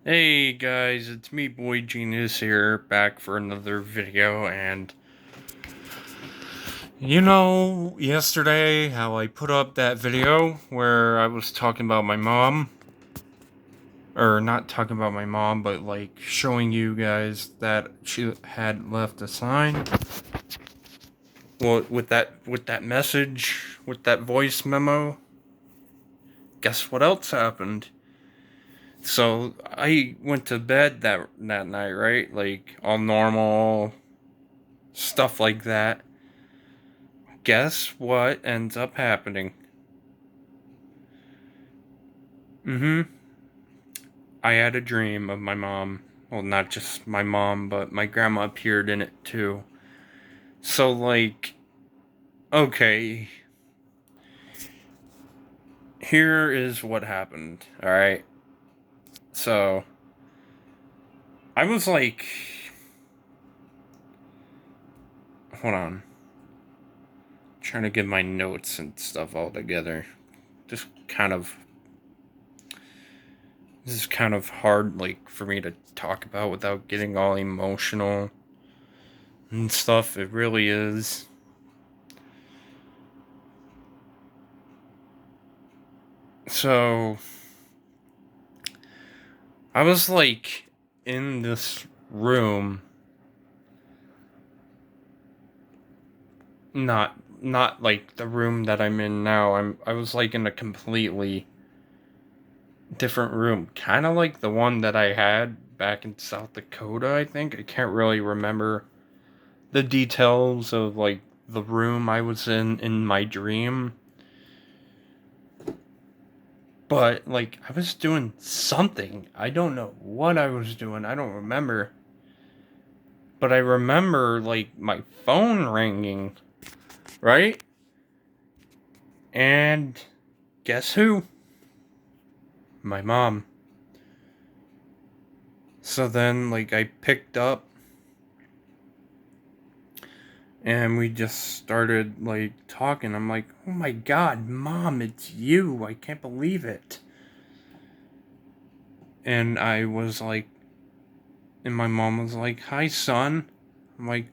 Hey guys, it's me, Boy Genius here, back for another video. And yesterday how I put up that video where I was talking about my mom, or not talking about my mom, but like showing you guys that she had left a sign. Well, with that message, with that voice memo, guess what else happened? So I went to bed that night, right? Like all normal stuff like that. Guess what ends up happening? Mm-hmm. I had a dream of my mom. Well, not just my mom, but my grandma appeared in it too. So, like, okay, here is what happened, alright? So, I was like, hold on, trying to get my notes and stuff all together. Just kind of, this is kind of hard, like, for me to talk about without getting all emotional and stuff. It really is. So, I was like in this room, not like the room that I'm in now. I was like in a completely different room, kind of like the one that I had back in South Dakota, I think. I can't really remember the details of like the room I was in my dream, but like I was doing something. I don't know what I was doing. I don't remember. But I remember like my phone ringing, right? And guess who? My mom. So then, like, I picked up and we just started, like, talking. I'm like, oh my god, mom, it's you. I can't believe it. And I was like, and my mom was like, hi, son. I'm like,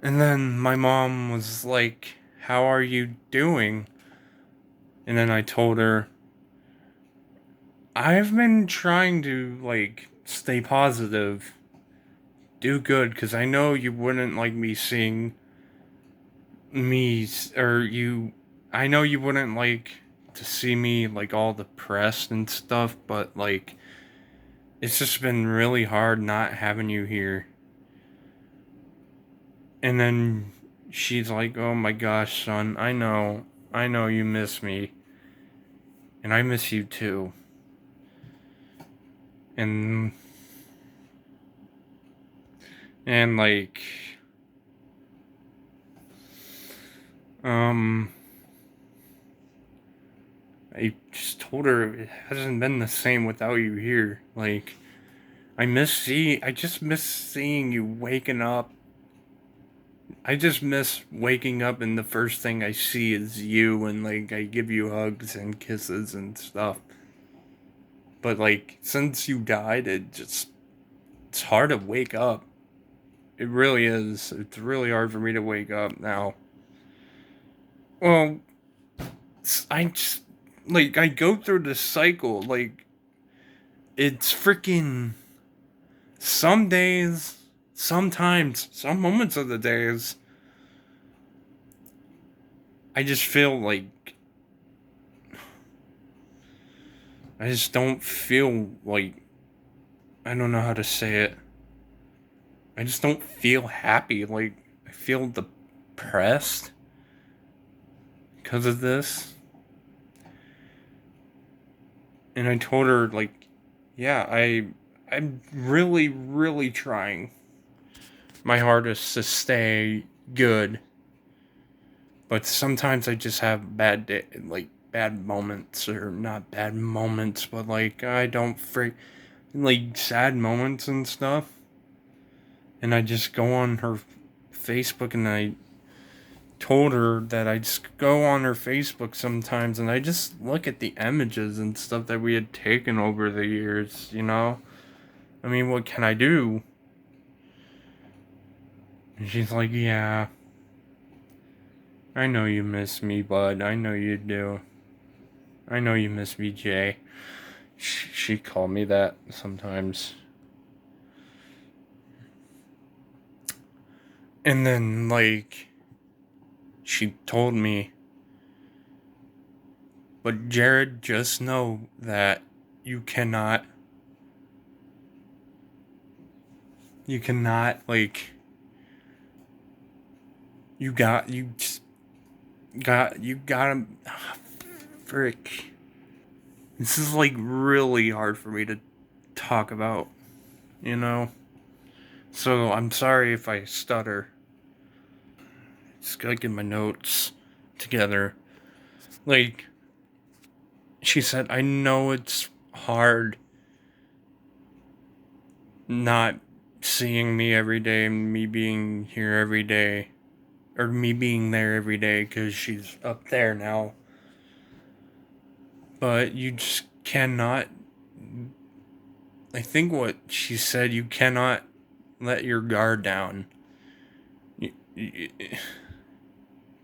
and then my mom was like, how are you doing? And then I told her, I've been trying to, like, stay positive, do good, because I know you wouldn't like me seeing me, or you, I know you wouldn't like to see me, like, all depressed and stuff, but, like, it's just been really hard not having you here. And then she's like, oh my gosh, son, I know you miss me, and I miss you too. And, like, um, I just told her it hasn't been the same without you here. Like, I just miss seeing you waking up. I just miss waking up and the first thing I see is you, and like I give you hugs and kisses and stuff. But like since you died, it's hard to wake up. It really is. It's really hard for me to wake up now. Well, I just like I go through this cycle. Like it's freaking some days, sometimes, some moments of the days, I just feel like I just don't feel like, I don't know how to say it. I just don't feel happy. Like, I feel depressed because of this. And I told her, like, yeah, I'm really, really trying my hardest to stay good. But sometimes I just have like, bad moments, or not bad moments, but like, I don't like, sad moments and stuff. And I just go on her Facebook and I told her that I just go on her Facebook sometimes and I just look at the images and stuff that we had taken over the years, you know? I mean, what can I do? And she's like, yeah, I know you miss me, bud. I know you do. I know you miss me, Jay. She called me that sometimes. And then, like, she told me, but Jared, just know that you cannot, like, you just you gotta, frick. This is, like, really hard for me to talk about, you know? So, I'm sorry if I stutter. Just gotta get my notes together. Like, she said, I know it's hard not seeing me every day, me being here every day, or me being there every day because she's up there now. But you just cannot. I think what she said, you cannot let your guard down. You,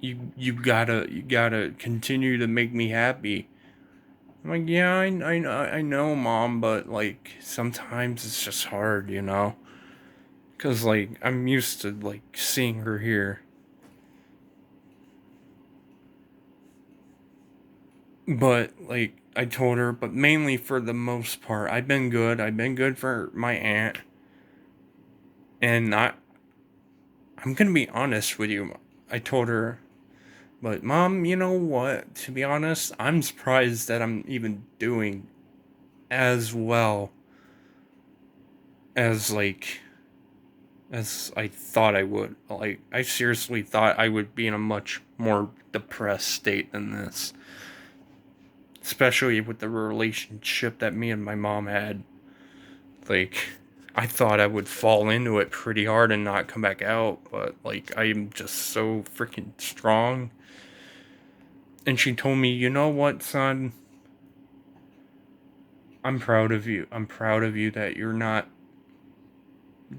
you, you gotta continue to make me happy. I'm like, yeah, I know, mom, but like sometimes it's just hard, you know, because like I'm used to like seeing her here. But like I told her, but mainly for the most part, I've been good. I've been good for my aunt, and I'm gonna be honest with you. I told her, but mom, you know what? To be honest, I'm surprised that I'm even doing as well as like as I thought I would. Like I seriously thought I would be in a much more depressed state than this, especially with the relationship that me and my mom had. Like, I thought I would fall into it pretty hard and not come back out, but like, I'm just so freaking strong. And she told me, you know what, son? I'm proud of you. I'm proud of you that you're not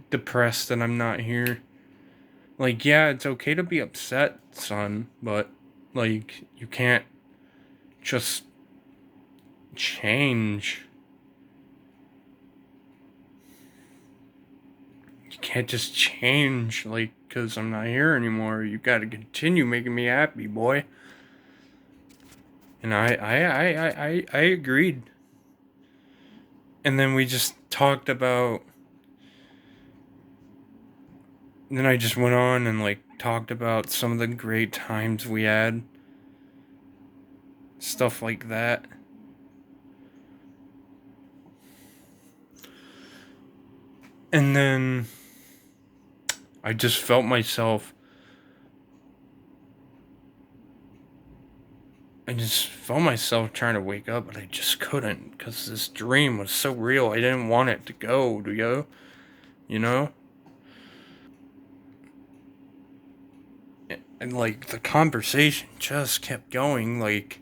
depressed and I'm not here. Like, yeah, it's okay to be upset, son, but like, you can't just change. You can't just change, like, because I'm not here anymore. You gotta continue making me happy, boy. And I agreed. And then we just talked about. Then I just went on and like talked about some of the great times we had, stuff like that. And then I just felt myself. I just felt myself trying to wake up, but I just couldn't because this dream was so real. I didn't want it to go, you know? And like the conversation just kept going. Like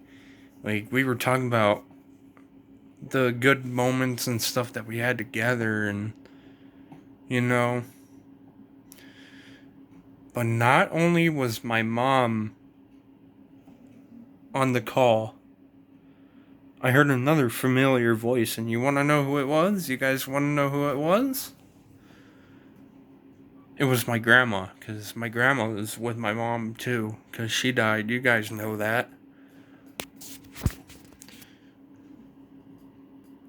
we were talking about the good moments and stuff that we had together, and you know. But not only was my mom on the call, I heard another familiar voice, and you want to know who it was? You guys want to know who it was? It was my grandma, because my grandma was with my mom too, because she died. You guys know that.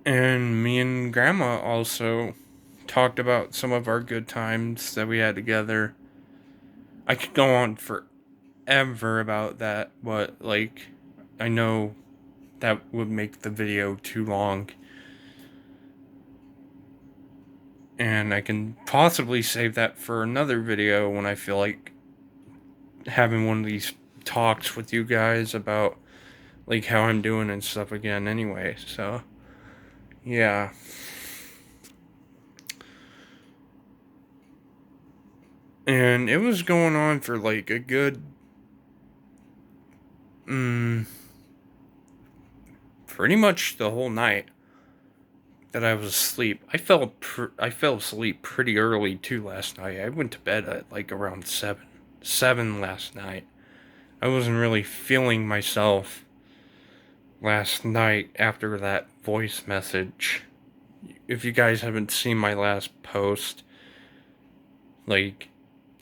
And me and grandma also talked about some of our good times that we had together. I could go on forever about that, but like, I know that would make the video too long. And I can possibly save that for another video when I feel like having one of these talks with you guys about like how I'm doing and stuff again anyway. So, yeah. And it was going on for like a good pretty much the whole night that I was asleep. I fell asleep pretty early too last night. I went to bed at like around 7 last night. I wasn't really feeling myself last night after that voice message. If you guys haven't seen my last post, like,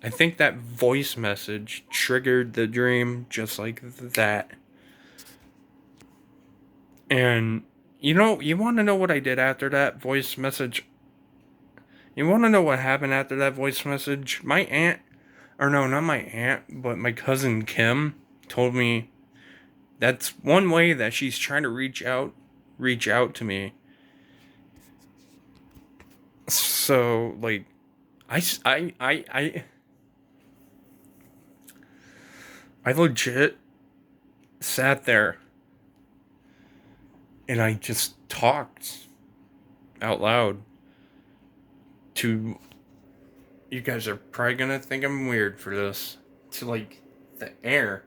I think that voice message triggered the dream just like that. And you want to know what I did after that voice message? You want to know what happened after that voice message? My aunt, or no, not my aunt, but my cousin Kim told me that's one way that she's trying to reach out to me. So, like, I legit sat there and I just talked out loud to, you guys are probably gonna think I'm weird for this, to like the air,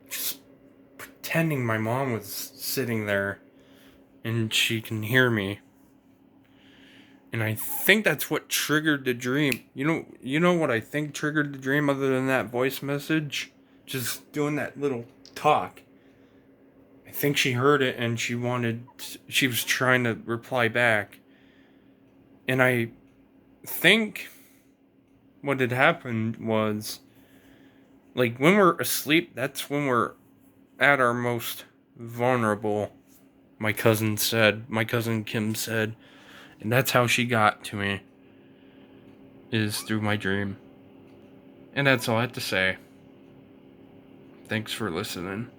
just pretending my mom was sitting there and she can hear me. And I think that's what triggered the dream. You know what I think triggered the dream other than that voice message? Just doing that little talk. I think she heard it and she was trying to reply back. And I think what had happened was, like, when we're asleep, that's when we're at our most vulnerable, my cousin Kim said. And that's how she got to me, is through my dream. And that's all I have to say. Thanks for listening.